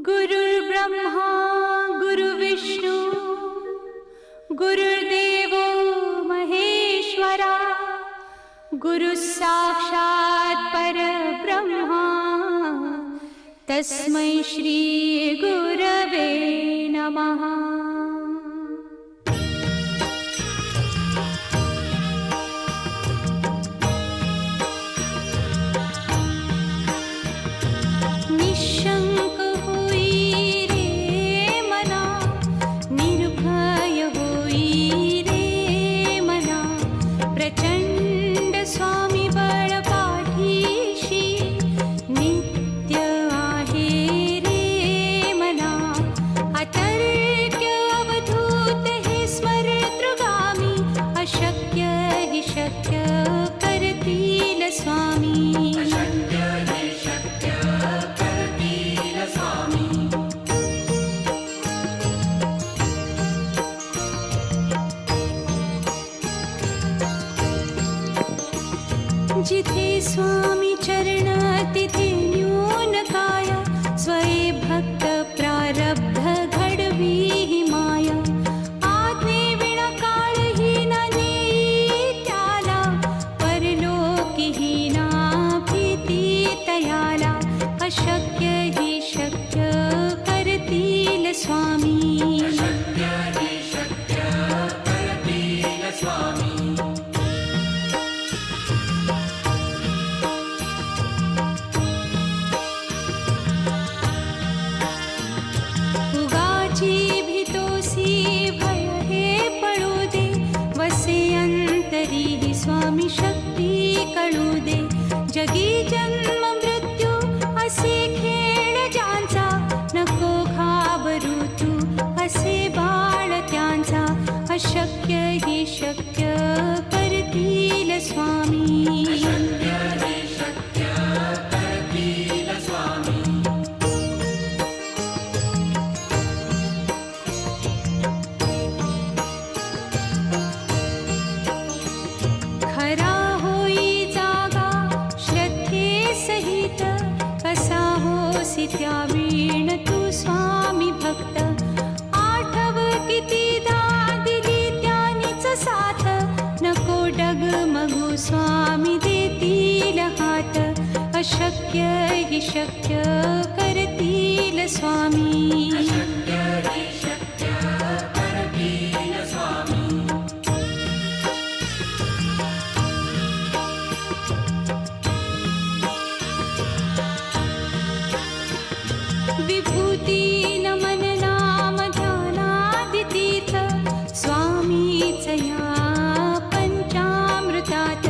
गुरुर्ब्रह्मा गुरुविष्णू गुरुर्देवो महेश्वरा गुरुः साक्षात् परब्रह्मा तस्मै श्री गुरवे नमः। निशंक होई रे मना, निर्भय होई रे मना, प्रचंड स्वामी बळ पाठीशी नित्य आहे रे मना। अतर्क्य अवधूत हे स्मरतृगामी, अशक्य हि शक्य करतील स्वामी। जिथे स्वामी चरण तिथे न्यून काय, स्वये भक्त प्रारब्ध घडवी ही माया। आज्ञे विना काळहीन नेई त्याला, परलोकीहीना भीती तयाला। अशक्य हि शक्य करतील स्वामी। स्वामी शक्ती कळू दे, जगी जन्म मृत्यू असे खेळ ज्यांचा। नको घाबरू तू असे बाळ त्यांचा, अशक्य हि शक्य करतील स्वामी। खरा होई जागा श्रद्धे सहित, कसा होसी त्या वीण तू स्वामी भक्त। आठव कितीदा दिली त्यानीच साथ, नको डगमगू स्वामी देतील हात। अशक्य हि शक्य करतील स्वामी। विभूती नमन नाम ध्यानादितीर्थ, स्वामीच या पंचामृतात।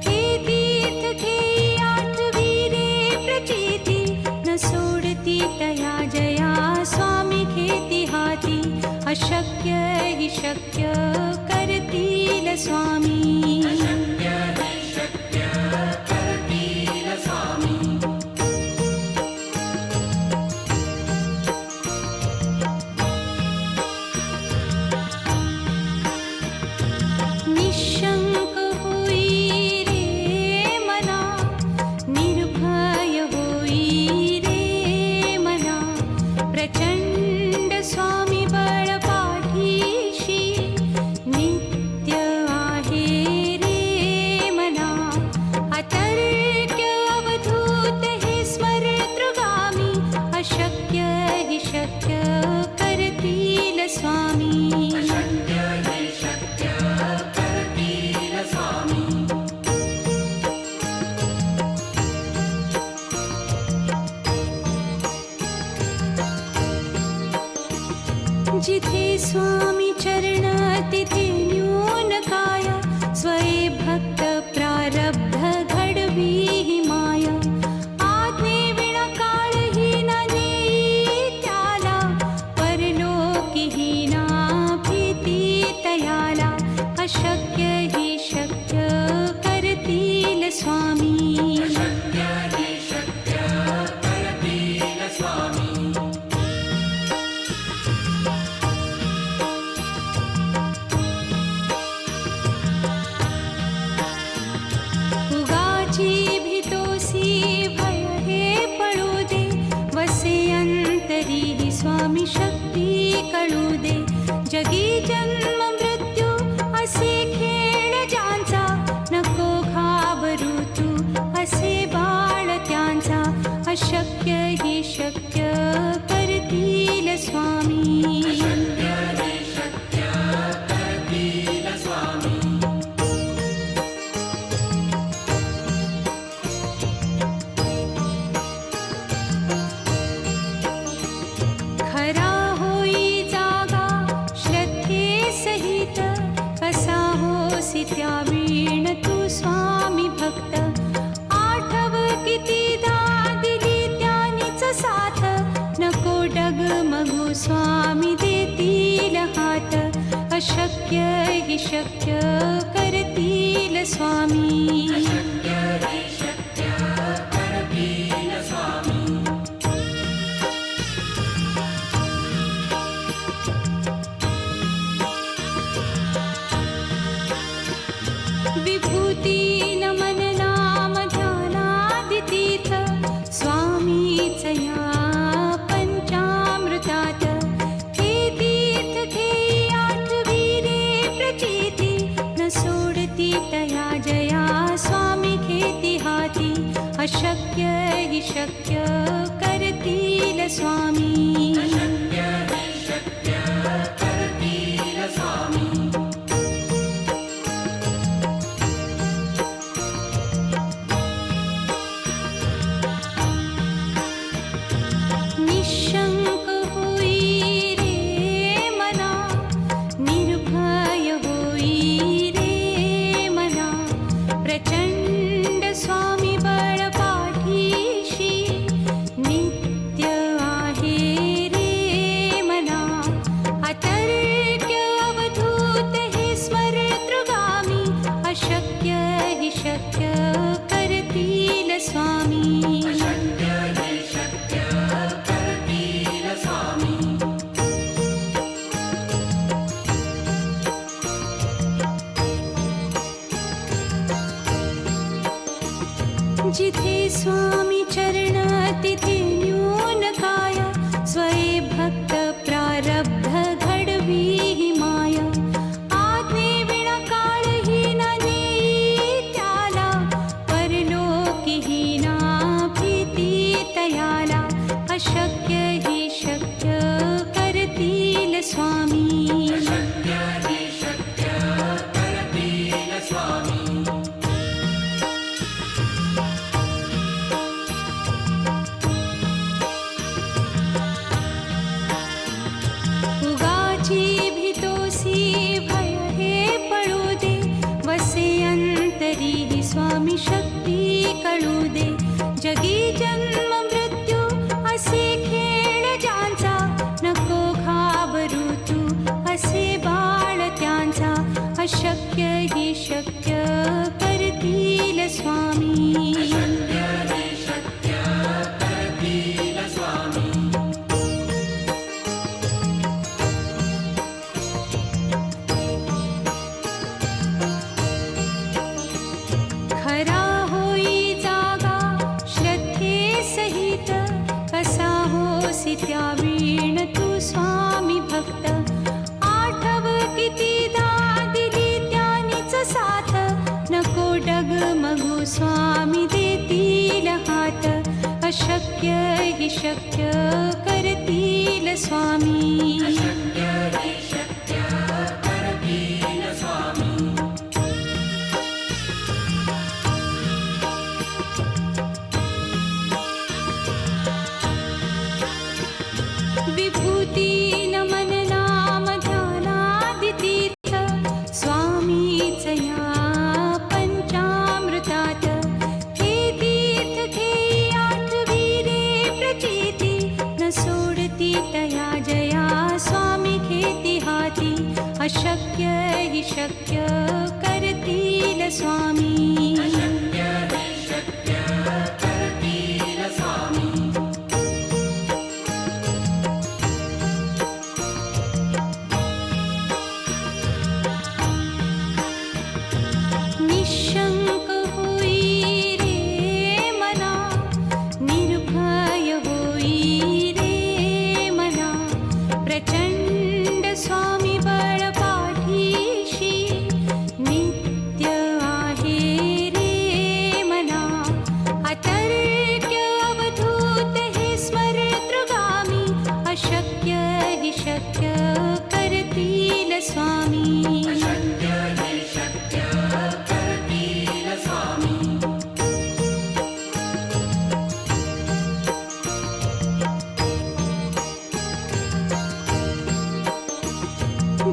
हे तीर्थ घेई आठवी रे प्रचिती, न सोडती तया जया स्वामी घेती हाती। अशक्य हि शक्य करतील स्वामी। निशंक होई रे मना, निर्भय होई रे मना, प्रचंड स्वामी बळ पाठीशी नित्य आहे रे मना। अतर्क्य अवधूत हे स्मरतृगामी, अशक्य हि शक्य करतील स्वामी। जिथे स्वामी चरण तिथे न्यून काय, स्वये भक्त प्रारब्ध घडवी ही माया। आज्ञे विना काळहीन नेई त्याला, परलोकीहीना भीती तयाला। अशक्य हि शक्य करतील स्वामी। स्वामी शक्ती कळू दे. जगी जन्म मृत्यू असे खेळ ज्यांचा, नको घाबरू तू असे बाळ त्यांचा. अशक्य ही शक्य करतील स्वामी. खरा होई जागा श्रद्धे सहित, कसा होसी त्या वीण तू स्वामी भक्त. आठव कितीदा दिली त्यानीच साथ, नको डगमगू स्वामी देतील हात. अशक्य ही शक्य करतील स्वामी. विभूती नमन नाम ध्यानादितीर्थ, स्वामीच या पंचामृतात. हे तीर्थ घेई आठवी रे प्रचिती, न सोडती तया जया स्वामी घेती हाती. अशक्य ही शक्य करतील स्वामी. निशंक होई रे मना, निर्भय होई रे मना. प्रचंड स्वामी बळ पाठीशी, नित्य आहे रे मना. अतर्क्य अवधूत हे स्मरतृगामी, अशक्य ही शक्य करतील स्वामी. जिथे स्वामी चरण तिथे न्यून काय, स्वये भक्त प्रारब्ध घडवी ही माय. आज्ञे विना काळही न नेई त्याला, परलोकी ही ना भीती तयाला. अशक्य ही शक्य करतील स्वामी. उगाची भीतोसी भय हे पळू दे, वसे अंतरी ही स्वामी शक्ती कळू दे. जगी जन्म मृत्यू असे खेळ ज्यांचा, नको घाबरू तू असे बाळ त्यांचा. अशक्य ही शक्य करतील स्वामी. खरा होई जागा श्रद्धे सहित, कसा होसी त्या वीण तू स्वामी भक्त. आठव कितीदा दिली त्यानीच साथ, नको डगमगू स्वामी देतील हात. अशक्य ही शक्य करतील स्वामी. विभूती नमन नाम ध्यानादितीर्थ, स्वामीच या पंचामृतात. हे तीर्थ घेई आठवी रे प्रचिती, न सोडती तया जया स्वामी.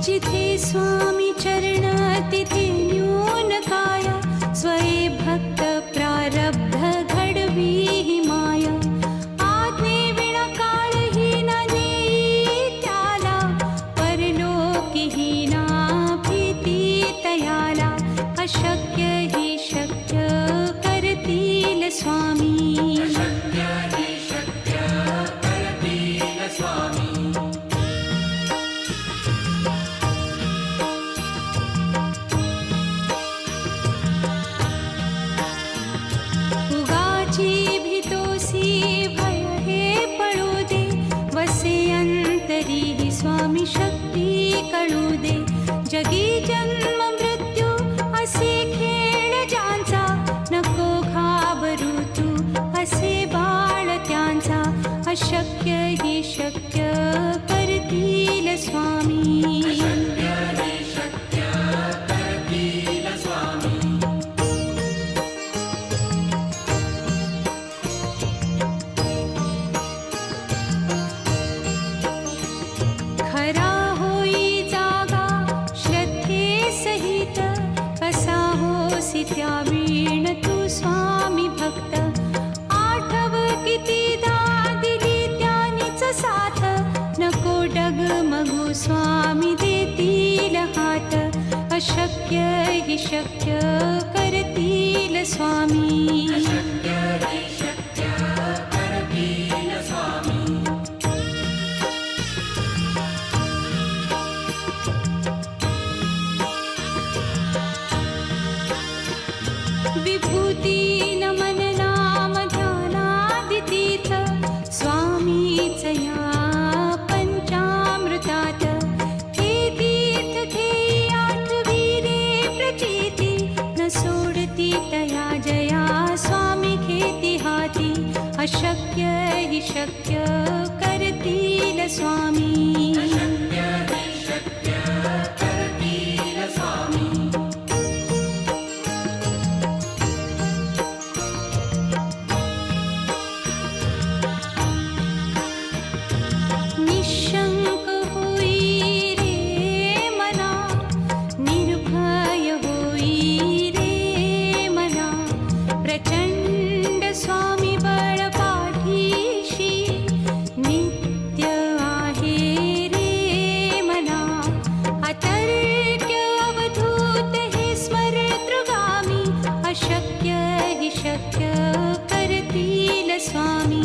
जिथे स्वामी चरण तिथे न्यून काया, स्वये भक्त प्रारब्ध घडवी ही माया. आज्ञे विना काळही ना नेई त्याला, परलोकी ही ना भीती तयाला. अशक्य ही शक्य करतील स्वामी. उगाची भीतोसी भय हे पळू दे, वसे अंतरी ही स्वामी शक्ती कळू दे. जगी जन्म मृत्यू असे खेळ ज्यांचा, नको घाबरू तू असे बाळ त्यांचा. अशक्य ही शक्य करतील स्वामी. खरा होई जागा श्रद्धे सहित, कसा होसी त्या वीण तू स्वामी भक्त. आठव कितीदा दिली त्यानीच साथ, नको डगमगू स्वामी देतील हात. अशक्य ही शक्य करतील स्वामी. विभूती नमन नाम ध्यानादितीर्थ, स्वामीच या पंचामृतात. हे तीर्थ घेई आठविले प्रचिती, न सोडती तया जया स्वामी घेती हाती. अशक्य ही शक्य करतील स्वामी. निशंक होई रे मना, निर्भय होई रे मना. प्रचंड स्वामी बळ पाठीशी, नित्य आहे रे मना. अतर्क्य अवधूत हे स्मरतृगामी, अशक्य ही शक्य करतील स्वामी.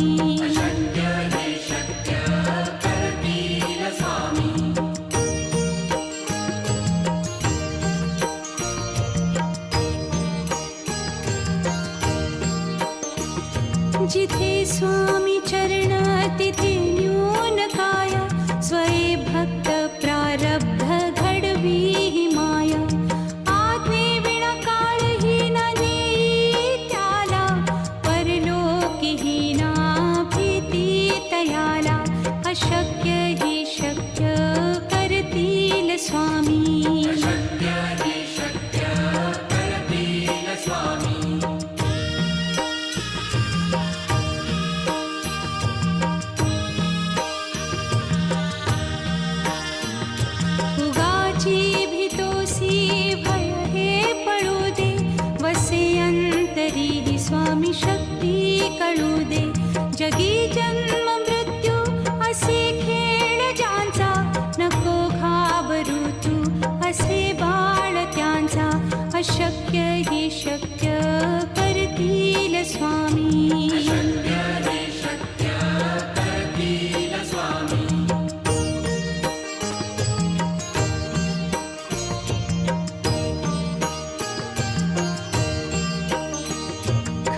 जिथे स्वामी चरण तिथे न्यून काया, स्वये भक्त प्रारब्ध घडवी ही माया. आज्ञे विना काळही ना नेई त्याला, परलोकी ही ना भीती तयाला. अशक्य ही शक्य करतील स्वामी. उगाची भीतोसी भय हे पळू दे, वसे अंतरी ही स्वामी शक्ती कळू दे. जगी जन्म मृत्यू असे खेळ ज्यांचा, नको घाबरू तू असे बाळ त्यांचा. अशक्य ही शक्य करतील स्वामी.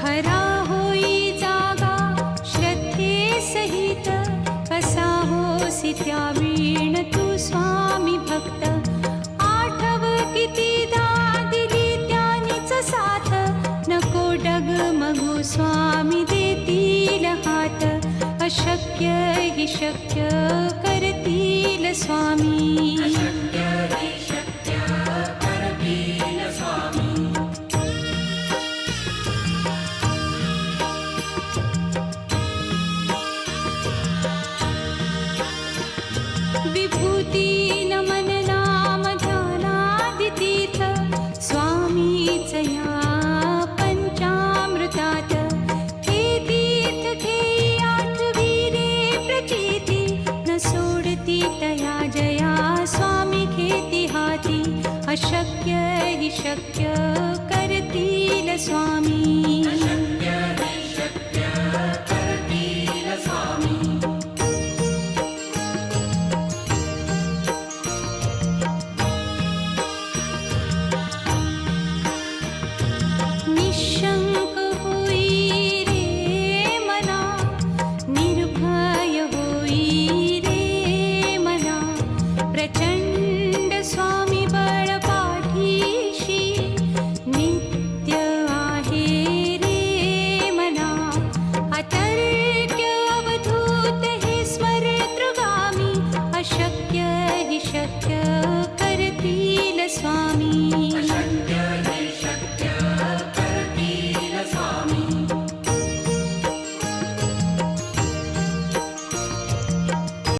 खरा होई जागा श्रद्धे सहित, कसा होसी त्या वीण तू स्वामी भक्त. आठव कितीदा दिली त्यानीच साथ, नको डगमगू स्वामी देतील हात. अशक्य ही शक्य करतील स्वामी.